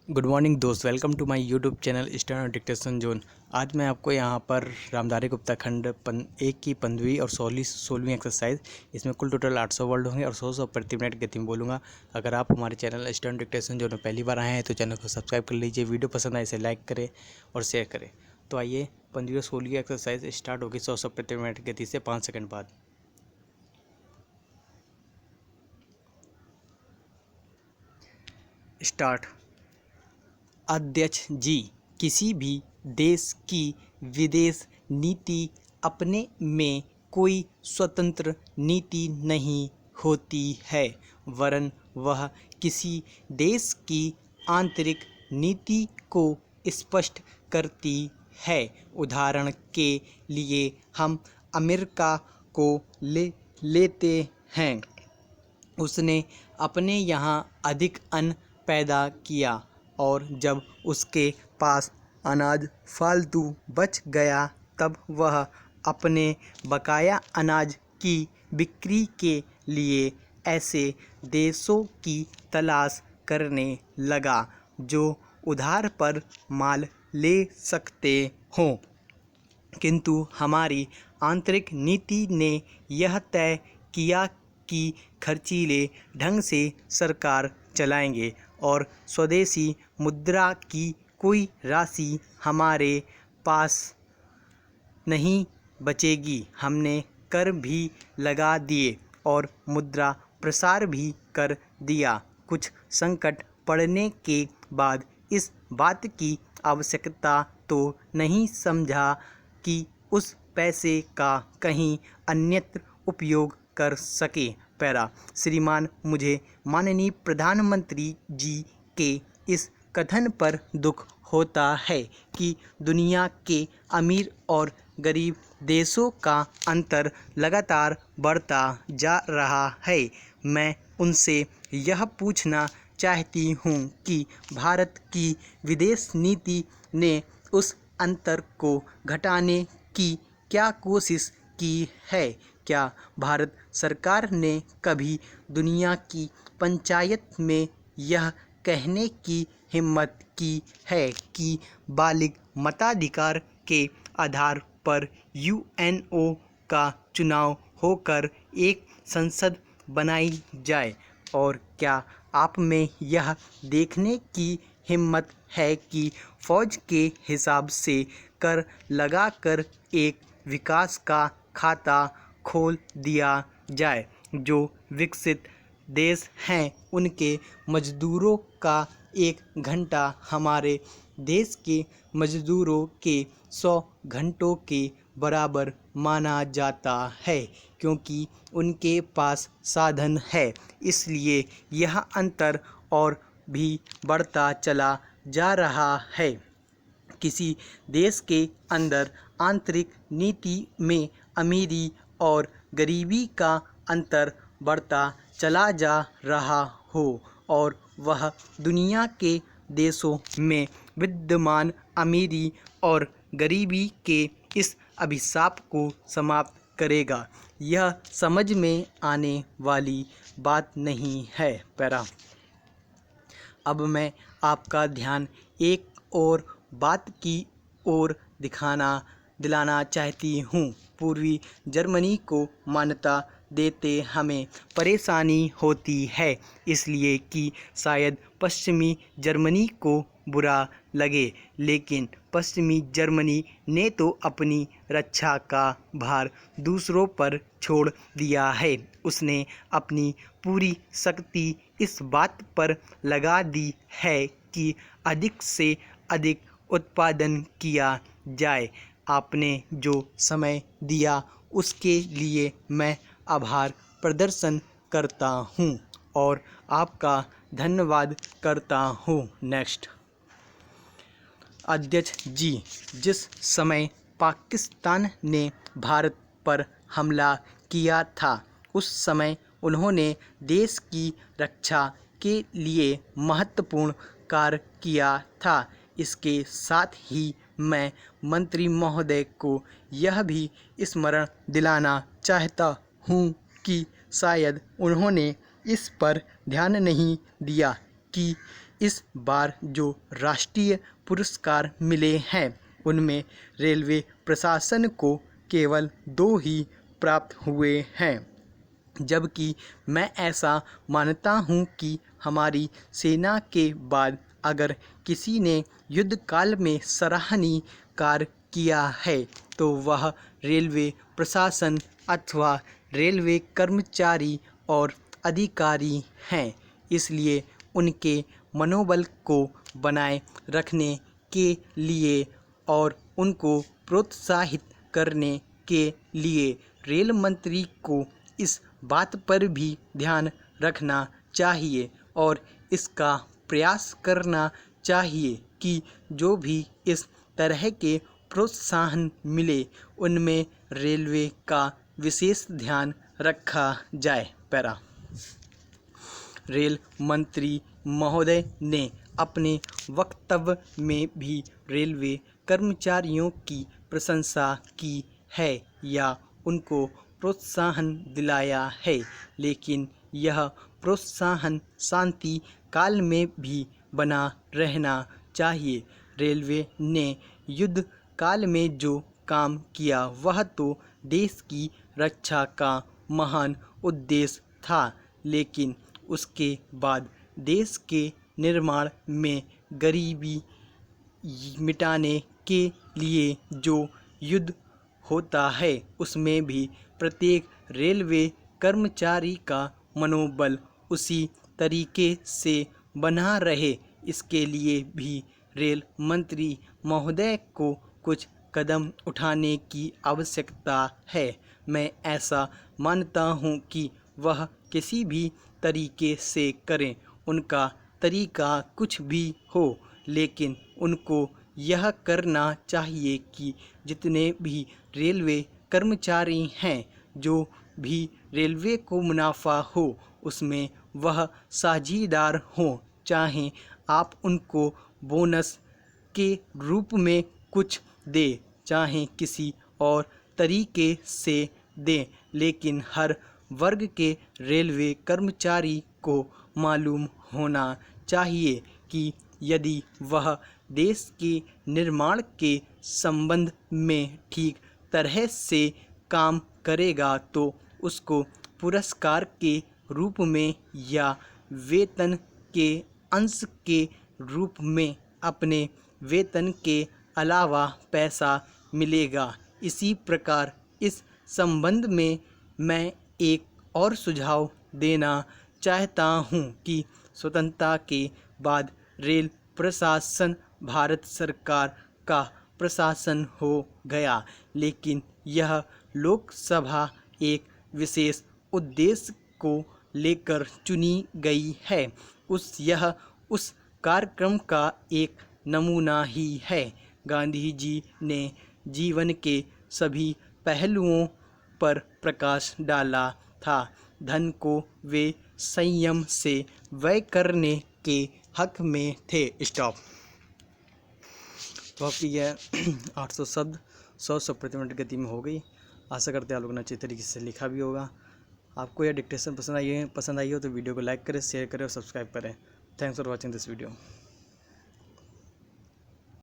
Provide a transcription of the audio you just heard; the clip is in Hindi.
गुड मॉर्निंग दोस्त, welcome to my YouTube channel steno dictation zone. आज मैं आपको यहाँ पर रामधारी गुप्ता खंड 1 की 15वीं और 16वीं एक्सरसाइज, इसमें कुल टोटल 800 वर्ड होंगे और 100 प्रति मिनट गति में बोलूँगा। अगर आप हमारे चैनल स्टैनो डिक्टेशन जोन में पहली बार आए हैं तो चैनल को सब्सक्राइब कर लीजिए। वीडियो पसंद आए इसे लाइक करें और शेयर करें। तो आइए 15वीं और 16वीं एक्सरसाइज स्टार्ट होगी 100 प्रति मिनट गति से 5 सेकंड बाद। स्टार्ट। अध्यक्ष जी, किसी भी देश की विदेश नीति अपने में कोई स्वतंत्र नीति नहीं होती है, वरन वह किसी देश की आंतरिक नीति को स्पष्ट करती है। उदाहरण के लिए हम अमेरिका को लेते हैं। उसने अपने यहाँ अधिक अन्न पैदा किया और जब उसके पास अनाज फालतू बच गया तब वह अपने बकाया अनाज की बिक्री के लिए ऐसे देशों की तलाश करने लगा जो उधार पर माल ले सकते हों। किंतु हमारी आंतरिक नीति ने यह तय किया कि खर्चीले ढंग से सरकार चलाएंगे और स्वदेशी मुद्रा की कोई राशि हमारे पास नहीं बचेगी। हमने कर भी लगा दिए और मुद्रा प्रसार भी कर दिया। कुछ संकट पड़ने के बाद इस बात की आवश्यकता तो नहीं समझा कि उस पैसे का कहीं अन्यत्र उपयोग कर सके। पैरा। श्रीमान, मुझे माननीय प्रधानमंत्री जी के इस कथन पर दुख होता है कि दुनिया के अमीर और गरीब देशों का अंतर लगातार बढ़ता जा रहा है। मैं उनसे यह पूछना चाहती हूँ कि भारत की विदेश नीति ने उस अंतर को घटाने की क्या कोशिश की है? क्या भारत सरकार ने कभी दुनिया की पंचायत में यह कहने की हिम्मत की है कि बालिग मताधिकार के आधार पर यूएनओ का चुनाव होकर एक संसद बनाई जाए? और क्या आप में यह देखने की हिम्मत है कि फौज के हिसाब से कर लगाकर एक विकास का खाता खोल दिया जाए? जो विकसित देश हैं उनके मजदूरों का 1 घंटा हमारे देश के मजदूरों के 100 घंटों के बराबर माना जाता है, क्योंकि उनके पास साधन है। इसलिए यह अंतर और भी बढ़ता चला जा रहा है। किसी देश के अंदर आंतरिक नीति में अमीरी और गरीबी का अंतर बढ़ता चला जा रहा हो और वह दुनिया के देशों में विद्यमान अमीरी और गरीबी के इस अभिशाप को समाप्त करेगा, यह समझ में आने वाली बात नहीं है। पैरा। अब मैं आपका ध्यान एक और बात की ओर दिलाना चाहती हूँ। पूर्वी जर्मनी को मान्यता देते हमें परेशानी होती है, इसलिए कि शायद पश्चिमी जर्मनी को बुरा लगे, लेकिन पश्चिमी जर्मनी ने तो अपनी रक्षा का भार दूसरों पर छोड़ दिया है। उसने अपनी पूरी शक्ति इस बात पर लगा दी है कि अधिक से अधिक उत्पादन किया जाए। आपने जो समय दिया उसके लिए मैं आभार प्रदर्शन करता हूँ और आपका धन्यवाद करता हूँ। नेक्स्ट। अध्यक्ष जी, जिस समय पाकिस्तान ने भारत पर हमला किया था उस समय उन्होंने देश की रक्षा के लिए महत्वपूर्ण कार्य किया था। इसके साथ ही मैं मंत्री महोदय को यह भी स्मरण दिलाना चाहता हूँ कि शायद उन्होंने इस पर ध्यान नहीं दिया कि इस बार जो राष्ट्रीय पुरस्कार मिले हैं उनमें रेलवे प्रशासन को केवल 2 ही प्राप्त हुए हैं, जबकि मैं ऐसा मानता हूं कि हमारी सेना के बाद अगर किसी ने युद्ध काल में सराहनीय कार्य किया है तो वह रेलवे प्रशासन अथवा रेलवे कर्मचारी और अधिकारी हैं। इसलिए उनके मनोबल को बनाए रखने के लिए और उनको प्रोत्साहित करने के लिए रेल मंत्री को इस बात पर भी ध्यान रखना चाहिए और इसका प्रयास करना चाहिए कि जो भी इस तरह के प्रोत्साहन मिले उनमें रेलवे का विशेष ध्यान रखा जाए। पैरा रेल मंत्री महोदय ने अपने वक्तव्य में भी रेलवे कर्मचारियों की प्रशंसा की है या उनको प्रोत्साहन दिलाया है, लेकिन यह प्रोत्साहन शांति काल में भी बना रहना चाहिए। रेलवे ने युद्ध काल में जो काम किया वह तो देश की रक्षा का महान उद्देश्य था, लेकिन उसके बाद देश के निर्माण में गरीबी मिटाने के लिए जो युद्ध होता है उसमें भी प्रत्येक रेलवे कर्मचारी का मनोबल उसी तरीके से बना रहे, इसके लिए भी रेल मंत्री महोदय को कुछ कदम उठाने की आवश्यकता है। मैं ऐसा मानता हूँ कि वह किसी भी तरीके से करें, उनका तरीका कुछ भी हो, लेकिन उनको यह करना चाहिए कि जितने भी रेलवे कर्मचारी हैं, जो भी रेलवे को मुनाफा हो उसमें वह साझीदार हों। चाहे आप उनको बोनस के रूप में कुछ दें, चाहे किसी और तरीके से दें, लेकिन हर वर्ग के रेलवे कर्मचारी को मालूम होना चाहिए कि यदि वह देश के निर्माण के संबंध में ठीक तरह से काम करेगा तो उसको पुरस्कार के रूप में या वेतन के अंश के रूप में अपने वेतन के अलावा पैसा मिलेगा। इसी प्रकार इस संबंध में मैं एक और सुझाव देना चाहता हूँ कि स्वतंत्रता के बाद रेल प्रशासन भारत सरकार का प्रशासन हो गया, लेकिन यह लोकसभा एक विशेष उद्देश्य को लेकर चुनी गई है। यह उस कार्यक्रम का एक नमूना ही है। गांधी जी ने जीवन के सभी पहलुओं पर प्रकाश डाला था। धन को वे संयम से व्यय करने के हक में थे। स्टॉप। तो आपकी यह 800 शब्द 100 प्रति मिनट गति में हो गई। आशा करते हैं आप लोगों ने अच्छे तरीके से लिखा भी होगा। आपको यह डिक्टेशन पसंद आई हो तो वीडियो को लाइक करें, शेयर करें और सब्सक्राइब करें। Thanks for watching this video.